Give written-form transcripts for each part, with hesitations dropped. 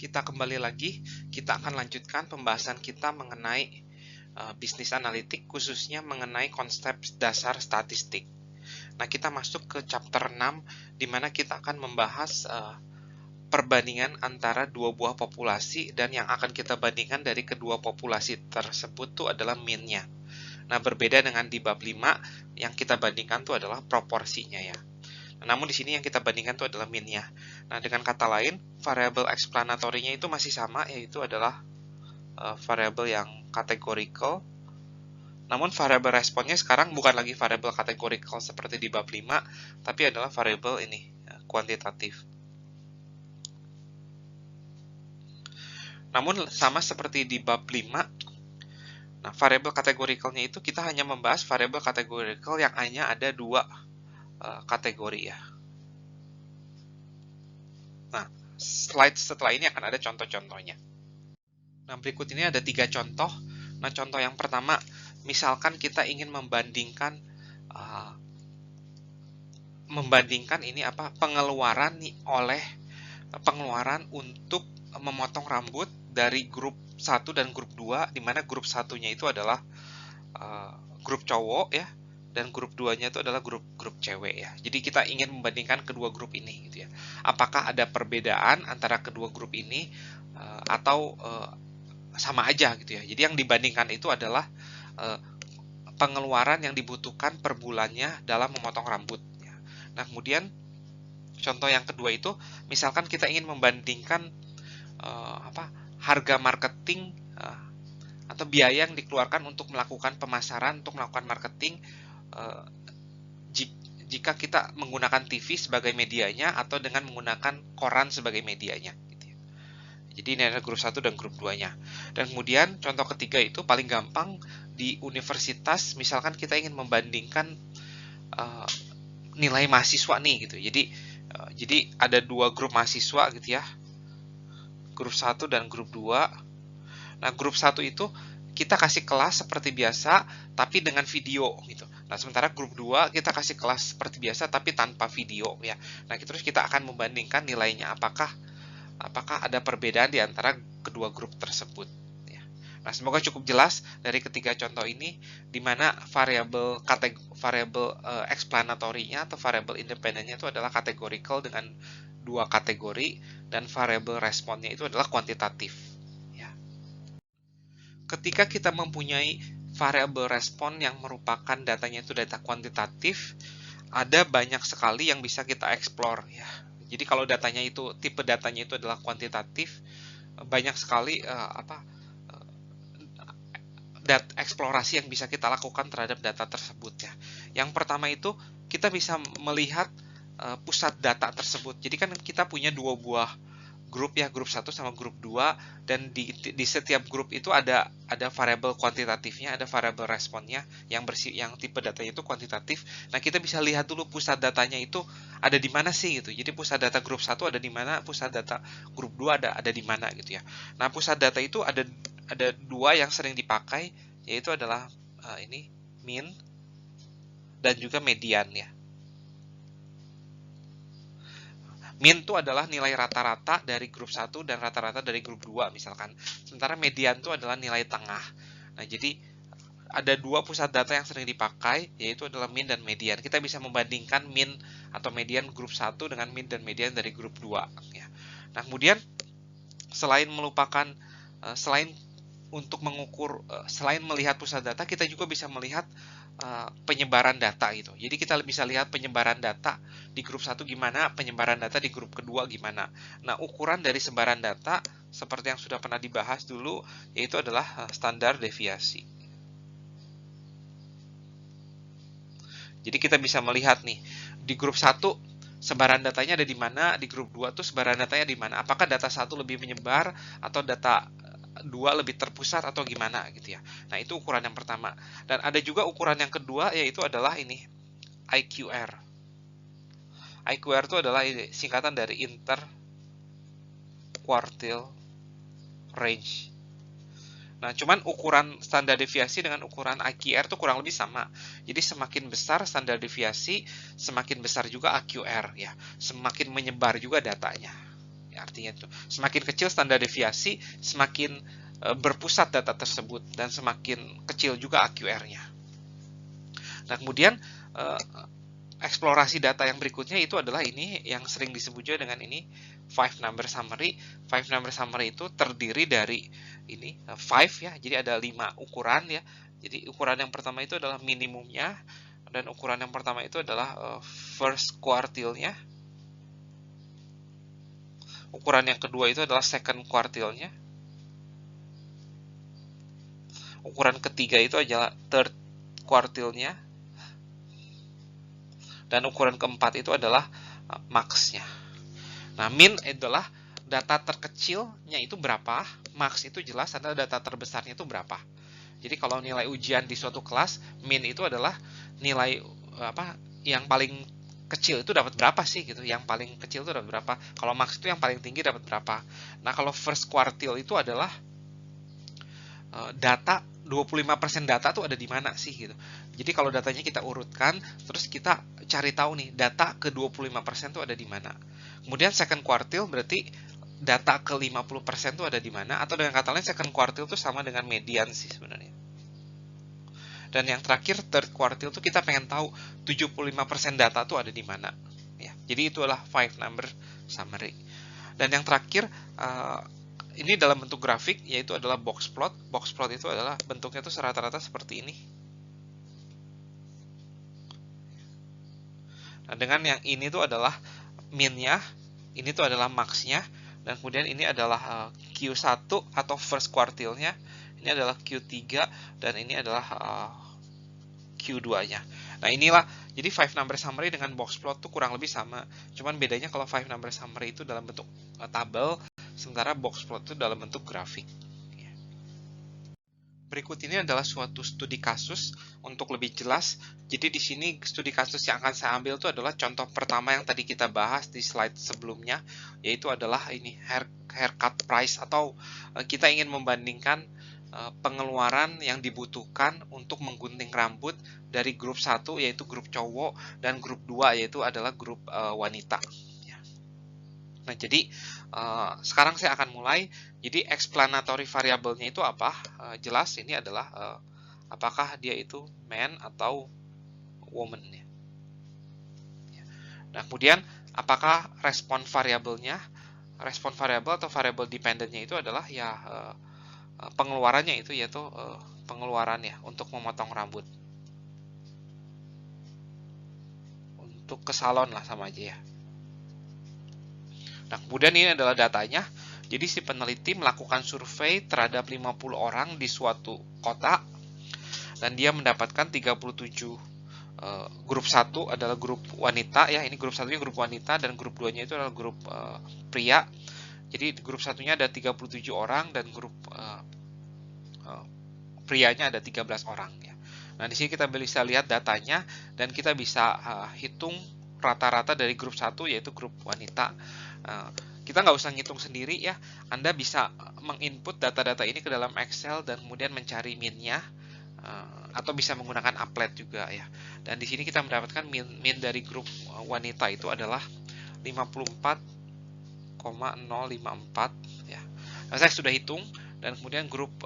Kita kembali lagi, kita akan lanjutkan pembahasan kita mengenai bisnis analitik, khususnya mengenai konsep dasar statistik. Nah, kita masuk ke chapter 6, di mana kita akan membahas perbandingan antara dua buah populasi, dan yang akan kita bandingkan dari kedua populasi tersebut itu adalah mean-nya. Nah, berbeda dengan di bab 5, yang kita bandingkan itu adalah proporsinya ya. Namun di sini yang kita bandingkan itu adalah mean-nya. Nah, dengan kata lain, variabel explanatorinya itu masih sama, yaitu adalah variabel yang categorical. Namun variabel responnya sekarang bukan lagi variabel categorical seperti di bab 5, tapi adalah variabel ini, kuantitatif. Namun sama seperti di bab 5, nah variabel categoricalnya itu kita hanya membahas variabel categorical yang hanya ada dua kategori ya. Nah, slide setelah ini akan ada contoh-contohnya. Nah, berikut ini ada 3 contoh. Nah, contoh yang pertama, misalkan kita ingin membandingkan pengeluaran untuk memotong rambut dari grup 1 dan grup 2, di mana grup 1-nya itu adalah grup cowok ya, dan grup 2-nya itu adalah grup cewek ya. Jadi kita ingin membandingkan kedua grup ini gitu ya. Apakah ada perbedaan antara kedua grup ini atau sama aja gitu ya. Jadi yang dibandingkan itu adalah pengeluaran yang dibutuhkan per bulannya dalam memotong rambut ya. Nah, kemudian contoh yang kedua itu, misalkan kita ingin membandingkan harga marketing atau biaya yang dikeluarkan untuk melakukan pemasaran, untuk melakukan marketing jika kita menggunakan TV sebagai medianya atau dengan menggunakan koran sebagai medianya gitu ya. Jadi ini ada grup 1 dan grup 2-nya. Dan kemudian contoh ketiga itu paling gampang di universitas, misalkan kita ingin membandingkan nilai mahasiswa nih gitu. Jadi ada dua grup mahasiswa gitu ya. Grup 1 dan grup 2. Nah, grup 1 itu kita kasih kelas seperti biasa tapi dengan video gitu. Nah, sementara grup 2 kita kasih kelas seperti biasa tapi tanpa video ya. Nah, terus kita akan membandingkan nilainya, apakah ada perbedaan di antara kedua grup tersebut ya. Nah, semoga cukup jelas dari ketiga contoh ini, di mana variabel explanatorinya atau variabel independennya itu adalah categorical dengan dua kategori, dan variabel responnya itu adalah kuantitatif. Ketika kita mempunyai variabel respon yang merupakan datanya itu data kuantitatif, ada banyak sekali yang bisa kita explore ya. Jadi kalau datanya itu, tipe datanya itu adalah kuantitatif, banyak sekali eksplorasi yang bisa kita lakukan terhadap data tersebut ya. Yang pertama itu kita bisa melihat pusat data tersebut. Jadi kan kita punya dua buah grup ya, grup 1 sama grup 2, dan di setiap grup itu ada variabel kuantitatifnya, ada variabel responnya yang tipe datanya itu kuantitatif. Nah, kita bisa lihat dulu pusat datanya itu ada di mana sih gitu. Jadi pusat data grup 1 ada di mana, pusat data grup 2 ada di mana gitu ya. Nah, pusat data itu ada dua yang sering dipakai, yaitu adalah ini mean dan juga median ya. Mean itu adalah nilai rata-rata dari grup 1 dan rata-rata dari grup 2 misalkan. Sementara median itu adalah nilai tengah. Nah, jadi ada dua pusat data yang sering dipakai, yaitu adalah mean dan median. Kita bisa membandingkan mean atau median grup 1 dengan mean dan median dari grup 2 ya. Nah, kemudian selain melihat pusat data, kita juga bisa melihat penyebaran data gitu. Jadi kita bisa lihat penyebaran data di grup 1 gimana, penyebaran data di grup kedua gimana. Nah, ukuran dari sebaran data seperti yang sudah pernah dibahas dulu, yaitu adalah standar deviasi. Jadi kita bisa melihat nih, di grup 1 sebaran datanya ada di mana, di grup 2 tuh sebaran datanya di mana. Apakah data 1 lebih menyebar atau data 2 lebih terpusat atau gimana gitu ya. Nah, itu ukuran yang pertama. Dan ada juga ukuran yang kedua, yaitu adalah ini, IQR. IQR itu adalah singkatan dari Inter-Quartile Range. Nah, cuman ukuran standar deviasi dengan ukuran IQR itu kurang lebih sama. Jadi semakin besar standar deviasi, semakin besar juga IQR ya. Semakin menyebar juga datanya. Ya, artinya itu semakin kecil standar deviasi, semakin berpusat data tersebut dan semakin kecil juga AQR-nya. Nah, kemudian eksplorasi data yang berikutnya itu adalah ini yang sering disebut juga dengan ini five number summary. Five number summary itu terdiri dari ini five ya, jadi ada 5 ukuran ya. Jadi ukuran yang pertama itu adalah minimumnya, dan ukuran yang pertama itu adalah first quartile-nya. Ukuran yang kedua itu adalah second quartile-nya. Ukuran ketiga itu adalah third quartile-nya. Dan ukuran keempat itu adalah max-nya. Nah, min adalah data terkecilnya itu berapa, max itu jelas adalah data terbesarnya itu berapa. Jadi kalau nilai ujian di suatu kelas, min itu adalah nilai yang paling kecil itu dapat berapa sih gitu. Yang paling kecil itu dapat berapa. Kalau max itu yang paling tinggi dapat berapa. Nah, kalau first quartile itu adalah data 25% data tuh ada di mana sih gitu. Jadi kalau datanya kita urutkan, terus kita cari tahu nih data ke 25% tuh ada di mana. Kemudian second quartile berarti data ke 50% tuh ada di mana, atau dengan kata lain second quartile tuh sama dengan median sih sebenarnya. Dan yang terakhir third quartile tuh kita pengen tahu 75% data tuh ada di mana. Ya, jadi itulah five number summary. Dan yang terakhir ini dalam bentuk grafik, yaitu adalah box plot. Box plot itu adalah bentuknya tuh rata-rata seperti ini. Nah, dengan yang ini tuh adalah min-nya, ini tuh adalah max-nya, dan kemudian ini adalah Q1 atau first quartile-nya, ini adalah Q3, dan ini adalah Q2-nya. Nah, inilah, jadi five number summary dengan box plot tuh kurang lebih sama. Cuman bedanya kalau five number summary itu dalam bentuk tabel, sementara box plot itu dalam bentuk grafik. Berikut ini adalah suatu studi kasus untuk lebih jelas. Jadi di sini studi kasus yang akan saya ambil itu adalah contoh pertama yang tadi kita bahas di slide sebelumnya, yaitu adalah ini haircut price, atau kita ingin membandingkan pengeluaran yang dibutuhkan untuk menggunting rambut dari grup 1 yaitu grup cowok dan grup 2 yaitu adalah grup wanita. Nah, jadi sekarang saya akan mulai. Jadi explanatory variabelnya itu apa? Jelas ini adalah apakah dia itu man atau woman ya. Nah, kemudian apakah respon variabelnya? Respon variabel atau variabel dependentnya itu adalah ya pengeluarannya itu yaitu pengeluaran ya untuk memotong rambut. Untuk ke salon lah sama aja ya. Nah, kemudian ini adalah datanya. Jadi si peneliti melakukan survei terhadap 50 orang di suatu kota dan dia mendapatkan 37 grup 1 adalah grup wanita ya. Ini grup 1-nya grup wanita dan grup 2-nya itu adalah grup pria. Jadi grup 1-nya ada 37 orang dan grup prianya ada 13 orang ya. Nah, di sini kita bisa lihat datanya dan kita bisa hitung rata-rata dari grup 1 yaitu grup wanita. Kita nggak usah ngitung sendiri ya, Anda bisa menginput data-data ini ke dalam Excel dan kemudian mencari min-nya, atau bisa menggunakan applet juga ya. Dan di sini kita mendapatkan min dari grup wanita itu adalah 54,054 ya. Nah, saya sudah hitung, dan kemudian grup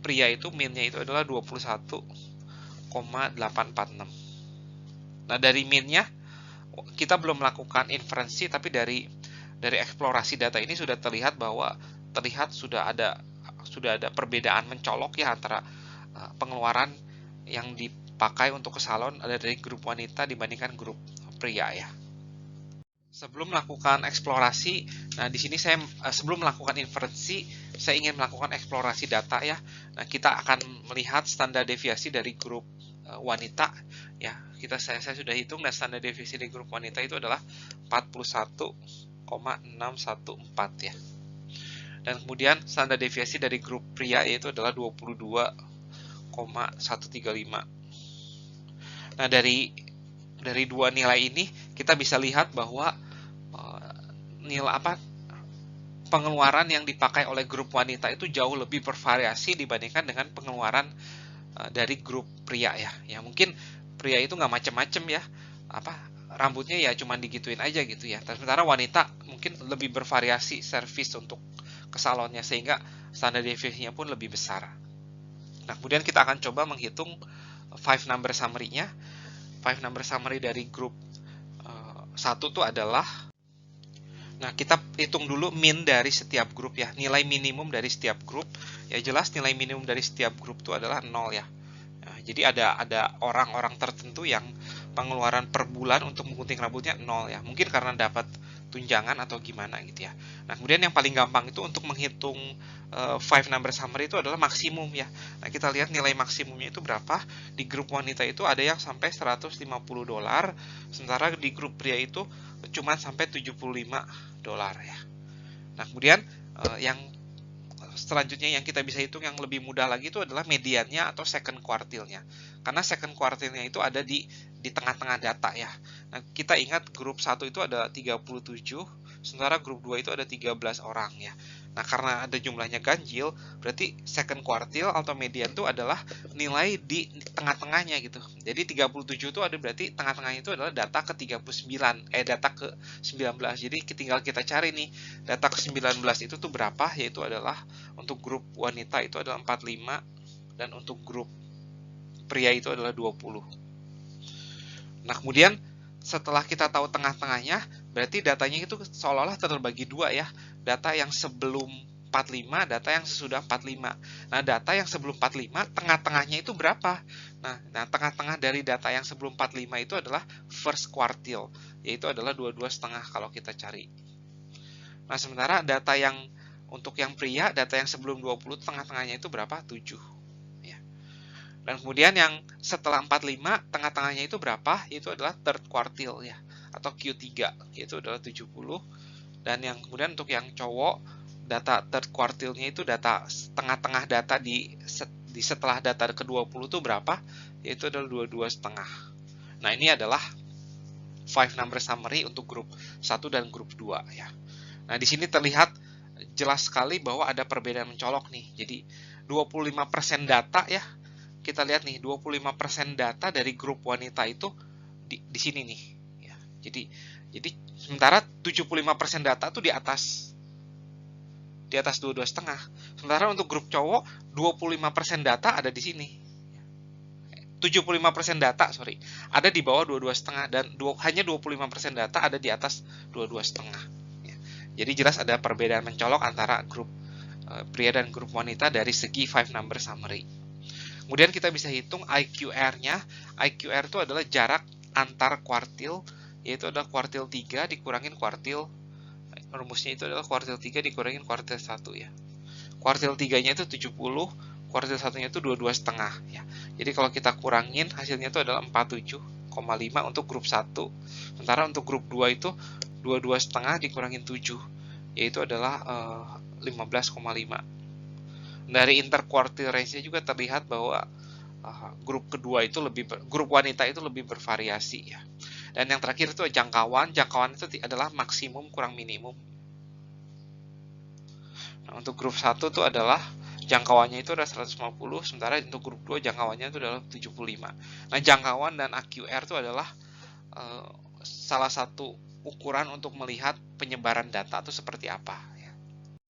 pria itu min-nya itu adalah 21,846. Nah, dari min-nya kita belum melakukan inferensi, tapi dari eksplorasi data ini sudah terlihat bahwa sudah ada perbedaan mencolok ya antara pengeluaran yang dipakai untuk ke salon ada dari grup wanita dibandingkan grup pria ya. Sebelum melakukan eksplorasi, nah di sini saya sebelum melakukan inferensi, saya ingin melakukan eksplorasi data ya. Nah, kita akan melihat standar deviasi dari grup wanita ya. Saya sudah hitung, dan standar deviasi dari grup wanita itu adalah 41,614 ya. Dan kemudian standar deviasi dari grup pria yaitu adalah 22,135. Nah, dari dua nilai ini kita bisa lihat bahwa pengeluaran yang dipakai oleh grup wanita itu jauh lebih bervariasi dibandingkan dengan pengeluaran dari grup pria ya. Ya mungkin pria itu nggak macem-macem ya, rambutnya ya cuma digituin aja gitu ya. Sementara wanita mungkin lebih bervariasi servis untuk ke salonnya, sehingga standar deviasinya pun lebih besar. Nah, kemudian kita akan coba menghitung 5 number summary-nya. 5 number summary dari grup 1 itu adalah, nah kita hitung dulu min dari setiap grup ya, nilai minimum dari setiap grup. Ya jelas nilai minimum dari setiap grup itu adalah 0 ya. Nah, jadi ada orang-orang tertentu yang pengeluaran per bulan untuk menggunting rambutnya 0 ya. Mungkin karena dapat tunjangan atau gimana gitu ya. Nah, kemudian yang paling gampang itu untuk menghitung 5 number summary itu adalah maksimum ya. Nah, kita lihat nilai maksimumnya itu berapa. Di grup wanita itu ada yang sampai $150, sementara di grup pria itu cuma sampai $75 ya. Nah, kemudian yang selanjutnya yang kita bisa hitung yang lebih mudah lagi itu adalah mediannya atau second quartile-nya. Karena second quartile-nya itu ada di tengah-tengah data ya. Nah, kita ingat grup 1 itu ada 37, sementara grup 2 itu ada 13 orang ya. Nah, karena ada jumlahnya ganjil, berarti second quartile atau median itu adalah nilai di tengah-tengahnya gitu. Jadi 37 itu ada berarti tengah-tengahnya itu adalah data ke 39, data ke 19. Jadi tinggal kita cari nih, data ke 19 itu tuh berapa, yaitu adalah untuk grup wanita itu adalah 45 dan untuk grup pria itu adalah 20. Nah, kemudian setelah kita tahu tengah-tengahnya, berarti datanya itu seolah-olah terbagi dua ya. Data yang sebelum 45, data yang sesudah 45. Nah, data yang sebelum 45, tengah-tengahnya itu berapa? Nah, tengah-tengah dari data yang sebelum 45 itu adalah first quartile, yaitu adalah 22,5 kalau kita cari. Nah, sementara data yang untuk yang pria, data yang sebelum 20, tengah-tengahnya itu berapa? 7. Ya. Dan kemudian yang setelah 45, tengah-tengahnya itu berapa? Itu adalah third quartile ya, atau Q3, yaitu adalah 70. Dan yang kemudian untuk yang cowok, data third quartile-nya itu data tengah-tengah data di setelah data ke-20 itu berapa? Yaitu adalah 22,5. Nah, ini adalah 5 number summary untuk grup 1 dan grup 2 ya. Nah, di sini terlihat jelas sekali bahwa ada perbedaan mencolok nih. Jadi 25% data ya. Kita lihat nih, 25% data dari grup wanita itu di sini nih ya. Jadi sementara 75% data tuh di atas 22,5. Sementara untuk grup cowok 25% data ada di sini. 75% data, ada di bawah 22,5 dan hanya 25% data ada di atas 22,5. Ya. Jadi jelas ada perbedaan mencolok antara grup pria dan grup wanita dari segi 5 number summary. Kemudian kita bisa hitung IQR-nya. IQR itu adalah jarak antar kuartil, yaitu adalah kuartil 3 dikurangin kuartil, rumusnya itu adalah kuartil 3 dikurangin kuartil 1 ya. Kuartil 3-nya itu 70, kuartil 1-nya itu 22,5 ya. Jadi kalau kita kurangin, hasilnya itu adalah 47,5 untuk grup 1. Sementara untuk grup 2 itu 22,5 dikurangin 7, yaitu adalah 15,5. Dari interquartile range-nya juga terlihat bahwa grup kedua itu grup wanita itu lebih bervariasi ya. Dan yang terakhir itu jangkauan itu adalah maksimum kurang minimum. Nah, untuk grup 1 itu adalah jangkauannya itu adalah 150, sementara untuk grup 2 jangkauannya itu adalah 75. Nah, jangkauan dan AQR itu adalah salah satu ukuran untuk melihat penyebaran data itu seperti apa.